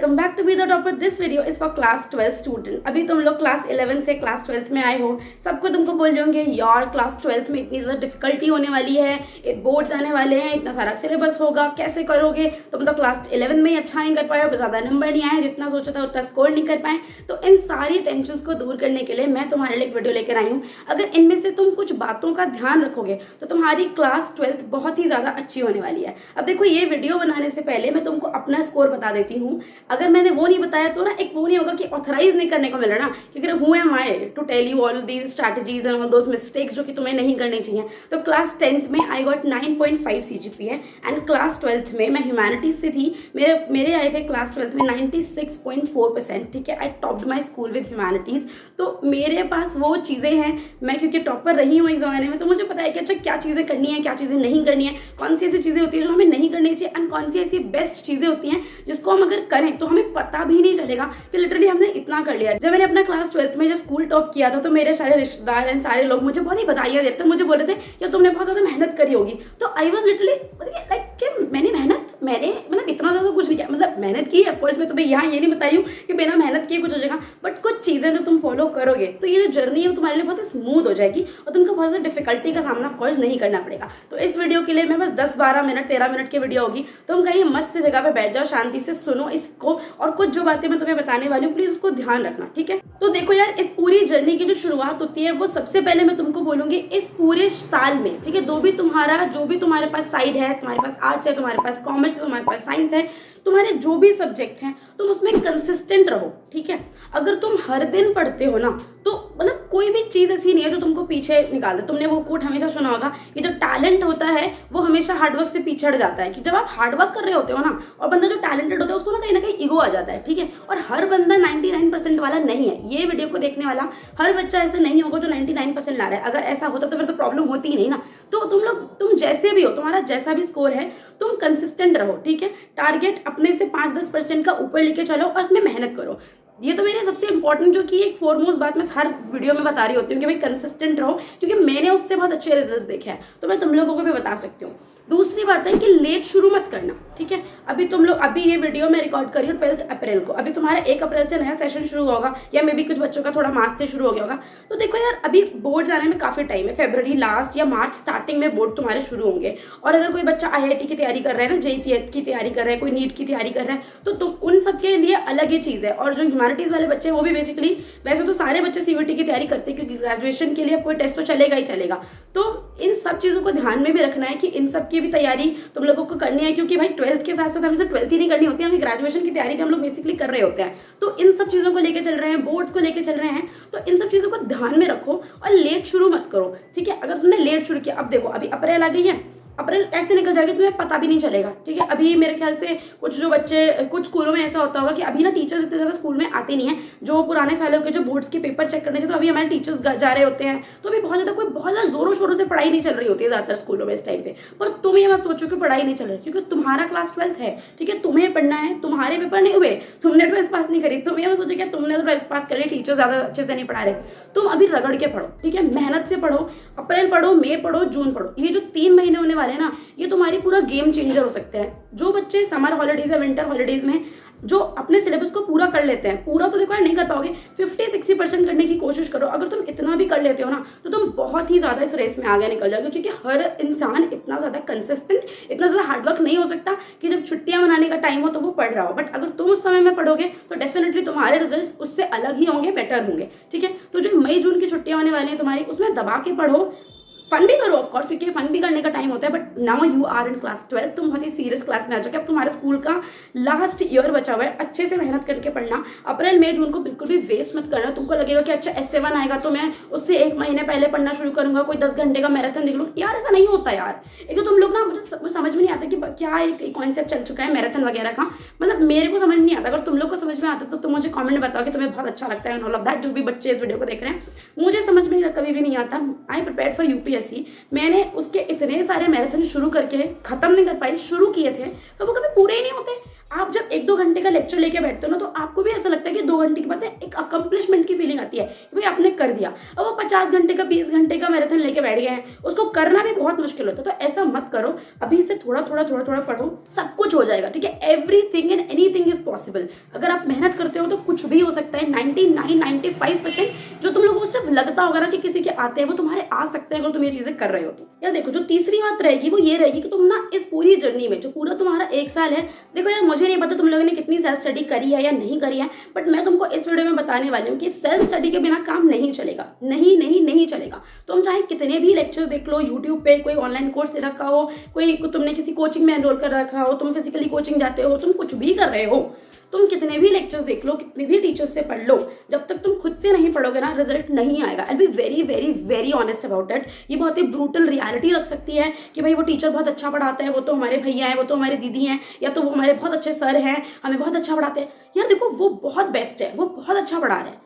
Welcome back to be the topper. This video is for class 12 student. अभी तुम लोग class 11 से class 12 में आए हो, सबको तुमको बोल रहे होंगे यार क्लास 12 में इतनी ज़्यादा डिफिकल्टी होने वाली है, बोर्ड्स आने वाले हैं, इतना सारा सिलेबस होगा, कैसे करोगे। तुम तो क्लास 11 में ही अच्छा नहीं कर पाए, ज़्यादा नंबर नहीं आए, जितना सोचा था उतना स्कोर नहीं कर पाए। तो इन सारी टेंशन को दूर करने के लिए मैं तुम्हारे लिए एक वीडियो लेकर आई हूँ। अगर इनमें से तुम कुछ बातों का ध्यान रखोगे तो तुम्हारी क्लास 12 बहुत ही ज़्यादा अच्छी होने वाली है। अब देखो, ये वीडियो बनाने से पहले मैं तुमको अपना स्कोर बता देती हूँ। अगर मैंने वो नहीं बताया तो ना एक वो नहीं होगा कि ऑथराइज नहीं करने को मिल रहा ना, क्योंकि who am I to tell you all these strategies and all those mistakes जो कि तुम्हें नहीं करनी चाहिए। तो क्लास 10th में I got 9.5 CGPA and class 12th में मैं ह्यूमैनिटीज से थी, मेरे आए थे क्लास 12th में 96.4%। ठीक है, I topped my school with humanities. तो मेरे पास वो चीज़ें हैं, मैं क्योंकि टॉपर रही हूँ एक ज़माने में, तो मुझे पता है कि अच्छा क्या चीज़ें करनी है, क्या चीज़ें नहीं करनी है, कौन सी ऐसी चीज़ें होती है जो हमें नहीं करनी चाहिए एंड कौन सी ऐसी बेस्ट चीज़ें होती हैं जिसको हम अगर करें तो हमें पता भी नहीं चलेगा कि लिटरली हमने इतना कर लिया। जब मैंने अपना क्लास 12th में जब स्कूल टॉप किया था तो मेरे सारे रिश्तेदार एंड सारे लोग मुझे बहुत ही बधाइयाँ देते थे, मुझे बोल रहे थे कि तुमने बहुत ज़्यादा मेहनत करी होगी। तो आई वॉज लिटरली लाइक कि मैंने मतलब इतना ज़्यादा कुछ नहीं किया, मतलब मेहनत की ऑफकोर्स। मैं तुम्हें यहाँ ये नहीं बताई हूँ कि बिना मेहनत किए कुछ हो जाएगा, बट कुछ चीज़ें जो तुम फॉलो करोगे तो ये जो जर्नी है वो तुम्हारे लिए बहुत स्मूथ हो जाएगी और तुमको बहुत ज़्यादा डिफिकल्टी का सामना ऑफकोर्स नहीं करना पड़ेगा। तो इस वीडियो के लिए मैं बस 10-12 मिनट 13 मिनट की वीडियो होगी, तुम कहीं मस्त जगह पे बैठ जाओ, शांति से सुनो इसको, और कुछ जो बातें मैं तुम्हें बताने वाली हूँ प्लीज उसको ध्यान रखना। ठीक है, तो देखो यार, इस पूरी जर्नी की जो शुरुआत होती है वो सबसे पहले मैं तुमको बोलूंगी इस पूरे साल में। ठीक है, जो भी तुम्हारे पास साइड है, तुम्हारे पास आर्ट्स है, तुम्हारे पास कॉमर्स है, तुम्हारे पास साइंस है, तुम्हारे जो भी सब्जेक्ट हैं तुम उसमें कंसिस्टेंट रहो। ठीक है, अगर तुम हर दिन पढ़ते हो ना तो मतलब कोई भी चीज़ ऐसी नहीं है जो तुमको पीछे निकाल दे। तुमने वो कोट हमेशा सुना होगा कि जो टैलेंट होता है वो हमेशा हार्डवर्क से पीछे हट जाता है। कि जब आप हार्डवर्क कर रहे होते हो ना और बंदा जो टैलेंटेड होता है उसको ना कहीं ईगो आ जाता है। ठीक है, और हर बंदा 99% वाला नहीं है। ये वीडियो को देखने वाला हर बच्चा ऐसा नहीं होगा जो 99% ला रहा है। अगर ऐसा होता तो फिर तो प्रॉब्लम होती ही नहीं ना। तो तुम जैसे भी हो, तुम्हारा जैसा भी स्कोर है, तुम कंसिस्टेंट रहो। ठीक है, टारगेट अपने से 5-10% का ऊपर लेके चलो और उसमें मेहनत करो। ये तो मेरे सबसे इंपॉर्टेंट जो कि एक फॉरमोस्ट बात मैं हर वीडियो में बता रही होती हूँ कि भाई कंसिस्टेंट रहो, क्योंकि मैंने उससे बहुत अच्छे रिजल्ट्स देखे हैं, तो मैं तुम लोगों को भी बता सकती हूँ। दूसरी बात है कि लेट शुरू मत करना। ठीक है, अभी ये वीडियो मैं रिकॉर्ड कर रही हूँ 12 अप्रैल को। अभी तुम्हारा 1 अप्रैल से नया सेशन शुरू होगा, या मे बी कुछ बच्चों का थोड़ा मार्च से शुरू हो गया होगा। तो देखो यार, अभी बोर्ड आने में काफ़ी टाइम है, फरवरी लास्ट या मार्च स्टार्टिंग में बोर्ड तुम्हारे शुरू होंगे। और अगर कोई बच्चा IIT की तैयारी कर रहा है ना, JEE की तैयारी कर रहा है, कोई नीट की तैयारी कर रहा है, तो तुम उन सब के लिए अलग ही चीज़ है। और जो ह्यूमैनिटीज़ वाले बच्चे वो भी बेसिकली, वैसे तो सारे बच्चे CUET की तैयारी करते हैं क्योंकि ग्रेजुएशन के लिए अब कोई टेस्ट तो चलेगा ही चलेगा। तो इन सब चीज़ों को ध्यान में भी रखना है कि इन सब की भी तैयारी तुम लोगों को करनी है, क्योंकि भाई 12th के साथ साथ हमें सिर्फ 12th ही नहीं करनी होती है, हमें ग्रेजुएशन की तैयारी भी हम लोग बेसिकली कर रहे होते हैं। तो इन सब चीज़ों को लेकर चल रहे हैं, बोर्ड्स को लेकर चल रहे हैं, तो इन सब चीज़ों को ध्यान में रखो और लेट शुरू मत करो। ठीक है, अगर तुमने लेट शुरू किया, अब देखो अभी अप्रैल आ गई है, अप्रैल ऐसे निकल जाएगी तुम्हें पता भी नहीं चलेगा। ठीक है, अभी मेरे ख्याल से कुछ स्कूलों में ऐसा होता होगा कि अभी ना टीचर्स इतने ज़्यादा स्कूल में आते नहीं है। जो पुराने सालों के जो बोर्ड्स के पेपर चेक करने थे, तो अभी हमारे टीचर्स जा रहे होते हैं, तो अभी बहुत ज़्यादा जोरों शोरों से पढ़ाई नहीं चल रही होती है ज़्यादातर स्कूलों में इस टाइम पे। पर तुम ये मत सोचो कि पढ़ाई नहीं चल रही, क्योंकि तुम्हारा क्लास 12th है। ठीक है, तुम्हें पढ़ना है, तुम्हारे पेपर नहीं हुए, तुमने 12th पास नहीं करी, तुम ये मत सोचो कि तुमने तो 12th पास कर ली, टीचर ज़्यादा अच्छे से नहीं पढ़ा रहे। तुम अभी रगड़ के पढ़ो। ठीक है, मेहनत से पढ़ो, अप्रैल पढ़ो, मई पढ़ो, जून पढ़ो। ये जो 3 महीने होने वाले हैं ना, ये तुम्हारी पूरा गेम चेंजर हो सकते हैं। जो बच्चे समर हॉलीडेज या विंटर हॉलीडेज में जो अपने सिलेबस को पूरा कर लेते हैं, पूरा तो देखो यार नहीं कर पाओगे, 50-60% करने की कोशिश करो। अगर तुम इतना भी कर लेते हो ना तो तुम बहुत ही ज़्यादा इस रेस में आगे निकल जाओगे, क्योंकि हर इंसान इतना ज़्यादा कंसिस्टेंट, इतना ज़्यादा हार्डवर्क नहीं हो सकता कि जब छुट्टियां मनाने का टाइम हो तो वो पढ़ रहा हो। बट अगर तुम उस समय में पढ़ोगे तो डेफिनेटली तुम्हारे रिजल्ट उससे अलग ही होंगे, बेटर होंगे। ठीक है, तो जो मई जून की छुट्टियां होने वाली हैं तुम्हारी, उसमें दबा के पढ़ो, फन भी करो ऑफकोर्स, क्योंकि फन भी करने का टाइम होता है। But now you are in class 12, तुम बहुत ही सीरियस क्लास में आ चुके। अब तुम्हारे स्कूल का लास्ट ईयर बचा हुआ है, अच्छे से मेहनत करके पढ़ना। अप्रैल मई जून को बिल्कुल भी वेस्ट मत करना। तुमको लगेगा कि अच्छा S7 आएगा तो मैं उससे 1 महीने पहले पढ़ना शुरू करूंगा, कोई 10 घंटे का मैराथन देख लूँ। यार ऐसा नहीं होता यार। एक तो तुम लोग ना, मुझे समझ में नहीं आता कि क्या एक कॉन्सेप्ट चल चुका है मैराथन वगैरह का, मतलब मेरे को समझ नहीं आता। अगर तुम लोग को समझ में आता तो तुम मुझे कॉमेंट में बताओ कि तुम्हें बहुत अच्छा लगता है, ऑल ऑफ दैट। जो भी बच्चे इस वीडियो को देख रहे हैं, मुझे समझ में कभी भी नहीं आता। आई प्रिपेयर्ड फॉर UPSC, मैंने उसके इतने सारे मैराथन शुरू करके खत्म नहीं कर पाई, शुरू किए थे तो वो कभी पूरे ही नहीं होते। आप जब 1-2 घंटे का लेक्चर लेके बैठते हो ना, तो आपको भी ऐसा लगता है कि 2 घंटे के बाद एक अकम्पलिशमेंट की फीलिंग आती है कि भाई आपने कर दिया। अब वो 50 घंटे का 20 घंटे का मैराथन लेके बैठ गए हैं, उसको करना भी बहुत मुश्किल होता है। तो ऐसा मत करो, अभी से थोड़ा थोड़ा पढ़ो, सब कुछ हो जाएगा, ठीक है। Everything and anything is possible. अगर आप मेहनत करते हो तो कुछ भी हो सकता है। 99-95% जो तुम लोगों को सिर्फ लगता होगा ना कि किसी के आते हैं, वो तुम्हारे आ सकते हैं अगर तुम ये चीजें कर रहे हो तो। यार देखो, जो तीसरी बात रहेगी वो ये रहेगी कि तुम ना इस पूरी जर्नी में, जो पूरा तुम्हारा 1 साल है, देखो यार मुझे नहीं पता तुम लोगों ने कितनी सेल्फ स्टडी करी है या नहीं करी है, बट मैं तुमको इस वीडियो में बताने वाली हूँ कि सेल्फ स्टडी के बिना काम नहीं चलेगा, नहीं चलेगा। तुम चाहे कितने भी लेक्चर्स देख लो यूट्यूब पे, कोई ऑनलाइन कोर्स ले रखा हो, कोई तुमने किसी कोचिंग में एनरोल कर रखा हो, तुम फिजिकली कोचिंग जाते हो, तुम कुछ भी कर रहे हो, तुम कितने भी लेक्चर्स देख लो, कितने भी टीचर्स से पढ़ लो, जब तक तुम खुद से नहीं पढ़ोगे ना, रिजल्ट नहीं आएगा। I be very very very honest about it. ये बहुत ही ब्रूटल रियलिटी लग सकती है कि भाई वो टीचर बहुत अच्छा पढ़ाता है, वो तो हमारे भैया हैं, वो तो हमारे दीदी हैं, या तो वो हमारे बहुत अच्छे सर हैं, हमें बहुत अच्छा पढ़ाते हैं। यार देखो, वो बहुत बेस्ट है, वो बहुत अच्छा पढ़ा रहे हैं,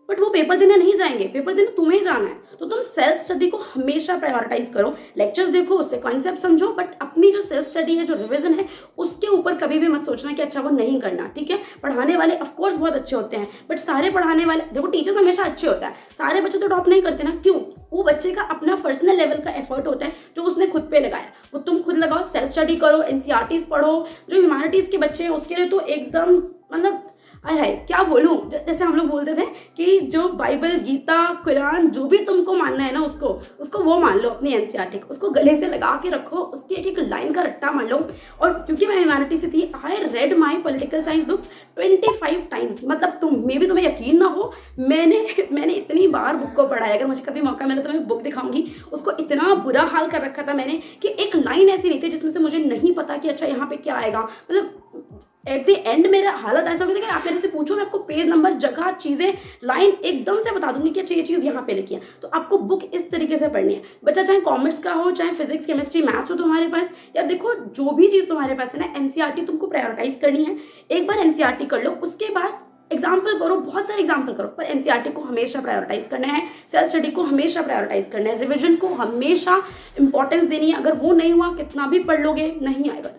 बट वो पेपर देने नहीं जाएंगे, पेपर देने तुम्हें ही जाना है। तो तुम सेल्फ स्टडी को हमेशा प्रायोरिटाइज करो। लेक्चर्स देखो, उससे कॉन्सेप्ट समझो, बट अपनी जो सेल्फ स्टडी है, जो रिवीजन है, उसके ऊपर कभी भी मत सोचना कि अच्छा वो नहीं करना, ठीक है। पढ़ाने वाले ऑफकोर्स बहुत अच्छे होते हैं, बट सारे पढ़ाने वाले, देखो टीचर्स हमेशा अच्छे होता है, सारे बच्चे तो टॉप नहीं करते ना। क्यों? वो बच्चे का अपना पर्सनल लेवल का एफर्ट होता है जो उसने खुद पे लगाया, वो तुम खुद लगाओ, सेल्फ स्टडी करो, एनसीईआरटीज पढ़ो। जो ह्यूमैनिटीज के बच्चे हैं उसके लिए तो एकदम मतलब है, क्या बोलूं, जैसे हम लोग बोलते थे कि जो बाइबल, गीता, कुरान, जो भी तुमको मानना है ना, उसको वो मान लो अपनी एनसीईआरटी को, उसको गले से लगा के रखो, उसकी एक एक लाइन का रट्टा मान लो। और क्योंकि मैं ह्यूमैनिटी से थी, I read my political science book 25 times. मतलब मे भी तुम्हें यकीन ना हो, मैंने इतनी बार बुक को पढ़ा है। अगर मुझे कभी मौका मिला तो मैं बुक दिखाऊंगी। उसको इतना बुरा हाल कर रखा था मैंने कि एक लाइन ऐसी नहीं थी जिसमें से मुझे नहीं पता कि अच्छा यहाँ पे क्या आएगा। मतलब एट द एंड मेरा हालत ऐसा हो गया कि आप मेरे से पूछो, मैं आपको पेज नंबर, जगह, चीजें, लाइन एकदम से बता दूंगी कि अच्छा ये चीज यहाँ पे लिखी है। तो आपको बुक इस तरीके से पढ़नी है। बच्चा चाहे कॉमर्स का हो, चाहे फिजिक्स, केमिस्ट्री, मैथ्स हो तुम्हारे पास, यार देखो जो भी चीज तुम्हारे पास है ना, एनसीईआरटी तुमको प्रायोरिटाइज करनी है। एक बार एनसीईआरटी कर लो, उसके बाद एग्जाम्पल करो, बहुत सारे एग्जाम्पल करो, पर एनसीईआरटी को हमेशा प्रायोरिटाइज करना है, सेल्फ स्टडी को हमेशा प्रायोरिटाइज करना है, रिविजन को हमेशा इंपॉर्टेंस देनी है। अगर वो नहीं हुआ, कितना भी पढ़ लोगे, नहीं आएगा।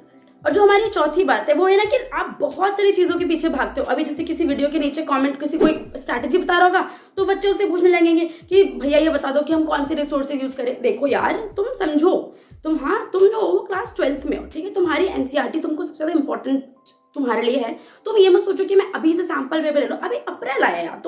और जो हमारी चौथी बात है वो है ना कि आप बहुत सारी चीज़ों के पीछे भागते हो। अभी जैसे किसी वीडियो के नीचे कमेंट, किसी को एक स्ट्रैटेजी बता रहा होगा तो बच्चे उससे पूछने लगेंगे कि भैया ये बता दो कि हम कौन से रिसोर्सेज यूज़ करें। देखो यार, तुम समझो, तुम जो हो क्लास 12th में हो, ठीक है, तुम्हारी एनसीईआरटी तुमको सबसे ज़्यादा इंपॉर्टेंट तुम्हारे लिए है। तुम ये मत सोचो कि मैं अभी से सैंपल पेपर ले लो। अभी अप्रैल आया यार,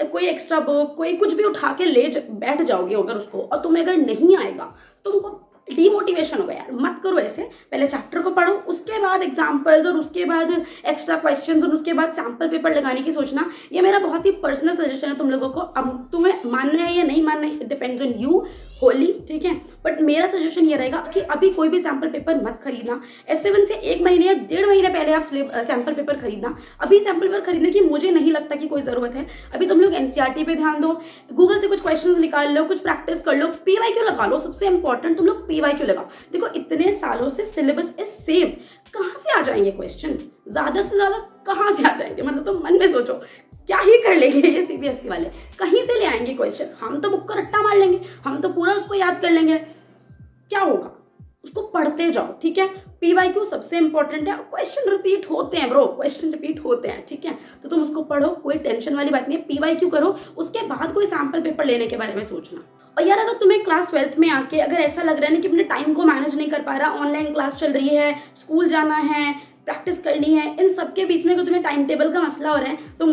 कोई एक्स्ट्रा बुक, कोई कुछ भी उठा के बैठ जाओगे अगर उसको, और तुम्हें अगर नहीं आएगा, तुमको डीमोटिवेशन होगा। यार मत करो ऐसे, पहले चैप्टर को पढ़ो, उसके बाद एग्जाम्पल्स, और उसके बाद एक्स्ट्रा क्वेश्चंस, और उसके बाद सैम्पल पेपर लगाने की सोचना। ये मेरा बहुत ही पर्सनल सजेशन है तुम लोगों को। अब तुम्हें मानना है या नहीं मानना है, it depends on you Holi, ठीक है। बट मेरा सजेशन ये रहेगा कि अभी कोई भी सैम्पल पेपर मत खरीदना। S7 से 1 महीने या 1.5 महीने पहले आप सैम्पल पेपर खरीदना। अभी सैम्पल पेपर खरीदने की मुझे नहीं लगता कि कोई ज़रूरत है। अभी तुम लोग एनसीईआरटी पे ध्यान दो, गूगल से कुछ क्वेश्चंस निकाल लो, कुछ प्रैक्टिस कर लो, PYQ लगा लो। सबसे इंपॉर्टेंट, तुम लोग PYQ लगाओ। देखो इतने सालों से सिलेबस इज सेम, कहाँ से आ जाएंगे क्वेश्चन? ज़्यादा से ज़्यादा कहाँ से आ जाएंगे? मतलब तुम मन में सोचो, क्या ही कर लेंगे ये CBSE वाले? कहीं से ले आएंगे क्वेश्चन? हम तो बुक का रट्टा मार लेंगे, हम तो पूरा उसको याद कर लेंगे। क्या होगा? उसको पढ़ते जाओ, ठीक है। PYQ सबसे इंपॉर्टेंट है। क्वेश्चन रिपीट होते हैं ब्रो, क्वेश्चन रिपीट होते हैं, ठीक है। तो तुम उसको पढ़ो, कोई टेंशन वाली बात नहीं है। PYQ करो, उसके बाद कोई सैम्पल पेपर लेने के बारे में सोचना। और यार अगर तुम्हें क्लास 12th में आके अगर ऐसा लग रहा है ना कि अपने टाइम को मैनेज नहीं कर पा रहा, ऑनलाइन क्लास चल रही है, स्कूल जाना है, प्रैक्टिस करनी है, इन सब के बीच में अगर तुम्हें टाइम टेबल का मसला हो रहा है, तो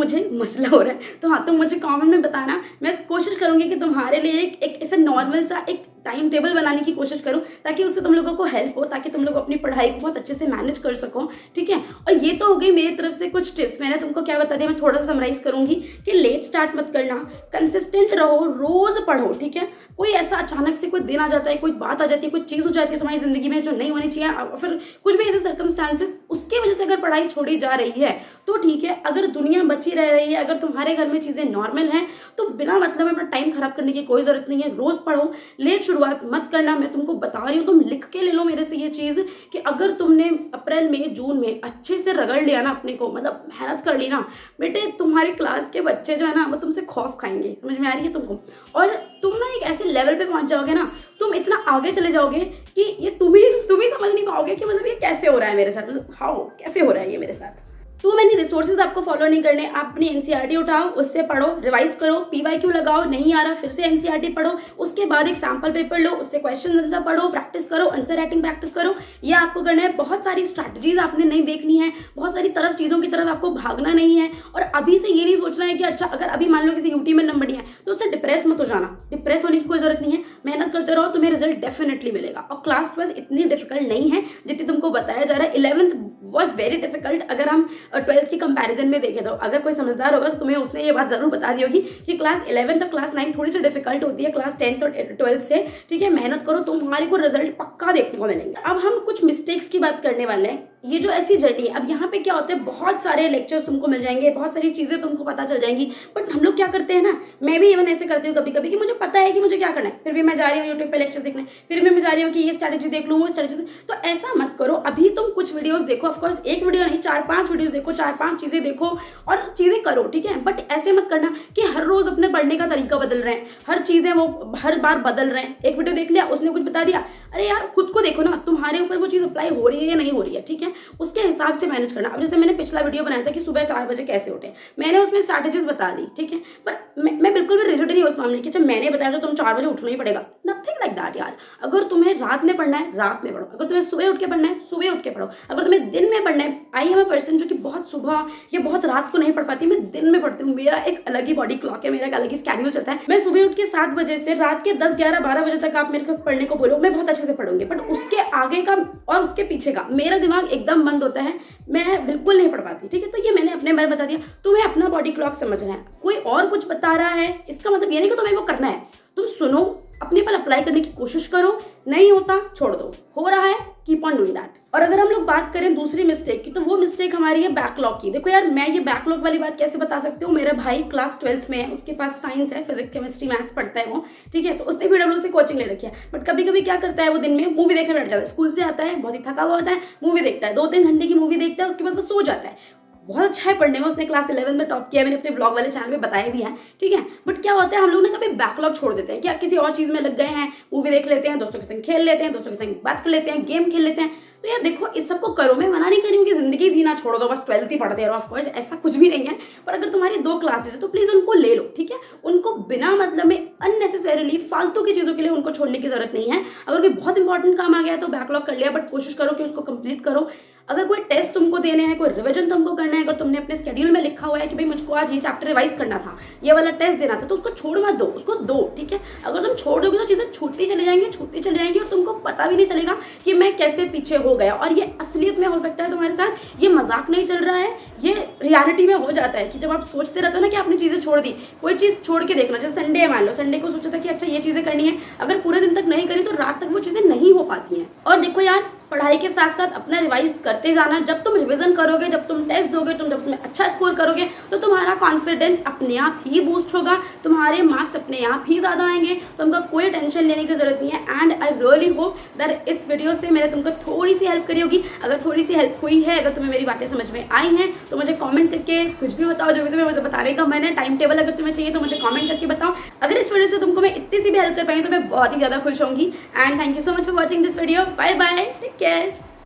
तुम मुझे कमेंट में बताना। मैं कोशिश करूंगी कि तुम्हारे लिए एक ऐसा नॉर्मल सा एक टाइम टेबल बनाने की कोशिश करूं, ताकि उससे तुम लोगों को हेल्प हो, ताकि तुम लोग अपनी पढ़ाई को बहुत अच्छे से मैनेज कर सको, ठीक है। और ये तो हो गई मेरी तरफ से कुछ टिप्स। मैंने तुमको क्या बता दिया, मैं थोड़ा सा समराइज करूंगी कि लेट स्टार्ट मत करना, कंसिस्टेंट रहो, रोज पढ़ो, ठीक है। कोई ऐसा अचानक से कोई दिन आ जाता है, कोई बात आ जाती है, कोई चीज़ हो जाती है तुम्हारी जिंदगी में जो नहीं होनी चाहिए, फिर कुछ भी ऐसे सर्कमस्टांसेस, उसकी वजह से अगर पढ़ाई छोड़ी जा रही है तो ठीक है। अगर दुनिया बची रह रही है, अगर तुम्हारे घर में चीज़ें नॉर्मल हैं, तो बिना मतलब में अपना टाइम खराब करने की कोई ज़रूरत नहीं है। रोज़ पढ़ो, लेट शुरुआत मत करना। मैं तुमको बता रही हूँ, तुम लिख के ले लो मेरे से ये चीज़ कि अगर तुमने अप्रैल में जून में अच्छे से रगड़ लिया ना अपने को, मतलब मेहनत कर ली ना बेटे, तुम्हारी क्लास के बच्चे जो है ना वो तुमसे खौफ खाएंगे। समझ में आ रही है तुमको? और तुम ना एक ऐसे लेवल पे पहुंच जाओगे ना, तुम इतना आगे चले जाओगे कि ये तुम ही समझ नहीं पाओगे कि मतलब ये कैसे हो रहा है मेरे साथ, मतलब हाउ कैसे हो रहा है ये मेरे साथ। टू मैनी रिसोर्सेज आपको फॉलो नहीं करने। आप अपनी एनसीईआरटी उठाओ, उससे पढ़ो, रिवाइज करो, पीवाईक्यू लगाओ, नहीं आ रहा फिर से एनसीईआरटी पढ़ो, उसके बाद एक सैम्पल पेपर लो, उससे क्वेश्चन आंसर पढ़ो, प्रैक्टिस करो, आंसर राइटिंग प्रैक्टिस करो। ये आपको करना है। बहुत सारी स्ट्रैटेजीज आपने नहीं देखनी है, बहुत सारी चीज़ों की तरफ आपको भागना नहीं है। और अभी से ये नहीं सोचना है कि अच्छा अगर अभी मान लो किसी यूटी में नंबर नहीं है तो उससे डिप्रेस मत हो जाना। डिप्रेस होने की कोई जरूरत नहीं है, मेहनत करते रहो, तुम्हें रिजल्ट डेफिनेटली मिलेगा। और क्लास 12 इतनी डिफिकल्ट नहीं है जितनी तुमको बताया जा रहा है। 11th was very difficult. अगर हम 12th की कंपैरिजन में देखें तो अगर कोई समझदार होगा तो तुम्हें उसने ये बात जरूर बता दी होगी कि क्लास 11th और क्लास 9 थोड़ी सी डिफिकल्ट होती है क्लास 10th और 12th से। ठीक है, मेहनत करो, तुम्हारे को रिजल्ट पक्का देखने को मिलेंगे। अब हम कुछ मिस्टेक्स की बात करने वाले हैं। ये जो ऐसी जर्नी है, अब यहाँ पे क्या होता है, बहुत सारे लेक्चर्स तुमको मिल जाएंगे, बहुत सारी चीजें तुमको पता चल जाएंगी, बट हम लोग क्या करते हैं ना, मैं भी इवन ऐसे करती हूँ कभी कभी कि मुझे पता है कि मुझे क्या करना है, फिर भी मैं जा रही हूँ यूट्यूब पे लेक्चर देखने, फिर भी मैं जा रही हूँ कि ये स्ट्रैटेजी देख लूँ, वो स्ट्रैटेजी। तो ऐसा मत करो। अभी तुम कुछ वीडियोस देखो, ऑफकोर्स एक वीडियो नहीं, 4-5 वीडियोस देखो, 4-5 चीजें देखो और चीजें करो। ठीक है, बट ऐसे मत करना कि हर रोज अपने पढ़ने का तरीका बदल रहे हैं, हर चीजें वो हर बार बदल रहे हैं। एक वीडियो देख लिया, उसने कुछ बता दिया, अरे यार खुद को देखो ना, तुम्हारे ऊपर वो चीज अप्लाई हो रही है या नहीं हो रही है। ठीक है, उसके हिसाब से मैनेज करना। अब जैसे मैंने पिछला वीडियो बनाया था कि सुबह 4 बजे कैसे उठे, मैंने उसमें स्ट्रैटेजीज बता दी। ठीक है, पर मैं बिल्कुल भी रिजिड नहीं उस मामले की, अच्छा मैंने बताया तो तुम 4 बजे उठना ही पड़ेगा, नथिंग लाइक दैट यार। अगर तुम्हें रात में पढ़ना है रात में पढ़ो, अगर तुम्हें सुबह उठ के पढ़ना है सुबह उठ के पढ़ो, अगर तुम्हें दिन में पढ़ना है। आई एम अ पर्सन जो कि बहुत सुबह या बहुत रात को नहीं पढ़ पाती, मैं दिन में पढ़ती हूँ। मेरा एक अलग ही बॉडी क्लॉक है, मेरा एक अलग ही स्केड्यूल चलता है। मैं सुबह उठ के 7 बजे से रात के 10, 11, 12 बजे तक आप मेरे को पढ़ने को बोलो, मैं बहुत अच्छे से पढ़ूंगी, बट उसके आगे का और उसके पीछे का मेरा दिमाग एकदम बंद होता है, मैं बिल्कुल नहीं पढ़ पाती। ठीक है, तो ये मैंने अपने बारे में बता दिया। तुम्हें अपना बॉडी क्लॉक समझना है, कोई और कुछ बता रहा है इसका मतलब ये नहीं कि तुम्हें वो करना है। तुम सुनो, अपने पर अप्लाई करने की कोशिश करो, नहीं होता छोड़ दो, हो रहा है कीप ऑन डूइंग दैट। और अगर हम लोग बात करें दूसरी मिस्टेक की, तो वो मिस्टेक हमारी है बैकलॉग की। देखो यार, मैं ये बैकलॉग वाली बात कैसे बता सकती हूँ, मेरा भाई क्लास 12th में है, उसके पास साइंस है, फिजिक्स केमिस्ट्री मैथ्स पढ़ता है वो। ठीक है, तो उसने PWD से कोचिंग ले रखी है, बट कभी कभी क्या करता है, वो दिन में मूवी देखने बैठ जाता है। स्कूल से आता है, बहुत ही थका हुआ होता है, मूवी देखता है, 2-3 घंटे की मूवी देखता है, उसके बाद वो सो जाता है। बहुत अच्छा है पढ़ने में, उसने क्लास 11 में टॉप किया, मैंने अपने ब्लॉग वाले चैनल में बताया भी है। ठीक है, बट क्या होता है, हम लोग ना कभी बैकलॉग छोड़ देते हैं कि आप किसी और चीज़ में लग गए हैं, मूवी देख लेते हैं, दोस्तों के संग खेल लेते हैं, दोस्तों के संग बात कर लेते हैं, गेम खेल लेते हैं। तो यार देखो, इस सबको करो, मैं मना नहीं कर रही हूँ कि जिंदगी जीना छोड़ दो, बस 12th ही पढ़ते रहो, ऑफकोर्स ऐसा कुछ भी नहीं है। पर अगर तुम्हारी 2 क्लासेस है तो प्लीज उनको ले लो। ठीक है, उनको बिना मतलब में अननेसेसरीली फालतू की चीज़ों के लिए उनको छोड़ने की जरूरत नहीं है। अगर कोई बहुत इंपॉर्टेंट काम आ गया तो बैकलॉग कर लिया, बट कोशिश करो कि उसको कंप्लीट करो। अगर कोई टेस्ट तुमको देने हैं, कोई रिवीजन तुमको करना है, अगर तुमने अपने शेड्यूल में लिखा हुआ है कि भाई मुझको आज ये चैप्टर रिवाइज करना था, ये वाला टेस्ट देना था, तो उसको छोड़ मत दो, उसको दो। ठीक है, अगर तुम छोड़ दोगे तो चीज़ें छूटती चली जाएंगी और तुमको पता भी नहीं चलेगा कि मैं कैसे पीछे हो गया। और ये असलियत में हो सकता है तुम्हारे साथ, ये मजाक नहीं चल रहा है, ये रियलिटी में हो जाता है कि जब आप सोचते रहते हो ना कि आपने चीज़ें छोड़ दी, कोई चीज़ छोड़ के देखना। जैसे संडे है, मान लो संडे को सोचा था कि अच्छा ये चीज़ें करनी है, अगर पूरे दिन तक नहीं करी तो रात तक वो चीज़ें नहीं हो पाती हैं। और देखो यार, पढ़ाई के साथ साथ अपना रिवाइज करते जाना। जब तुम रिवीजन करोगे, जब तुम टेस्ट दोगे, तुम जब उसमें अच्छा स्कोर करोगे तो तुम्हारा कॉन्फिडेंस अपने आप ही बूस्ट होगा, तुम्हारे मार्क्स अपने आप ही ज़्यादा आएंगे, तुमको कोई टेंशन लेने की जरूरत नहीं है। And I really hope that इस वीडियो से मैंने तुमको थोड़ी सी हेल्प करी होगी। अगर थोड़ी सी हेल्प हुई है, अगर तुम्हें मेरी बातें समझ में आई हैं तो मुझे कॉमेंट करके कुछ भी बताओ, जो भी तुम्हें मुझे बताने का मैंने टाइम टेबल अगर तुम्हें चाहिए तो मुझे कॉमेंट करके बताओ। अगर इस वीडियो से तुमको मैं इतनी सी भी हेल्प कर पाई तो मैं बहुत ही ज़्यादा खुश होंगी। And thank you so much for watching this video. Bye bye, take care.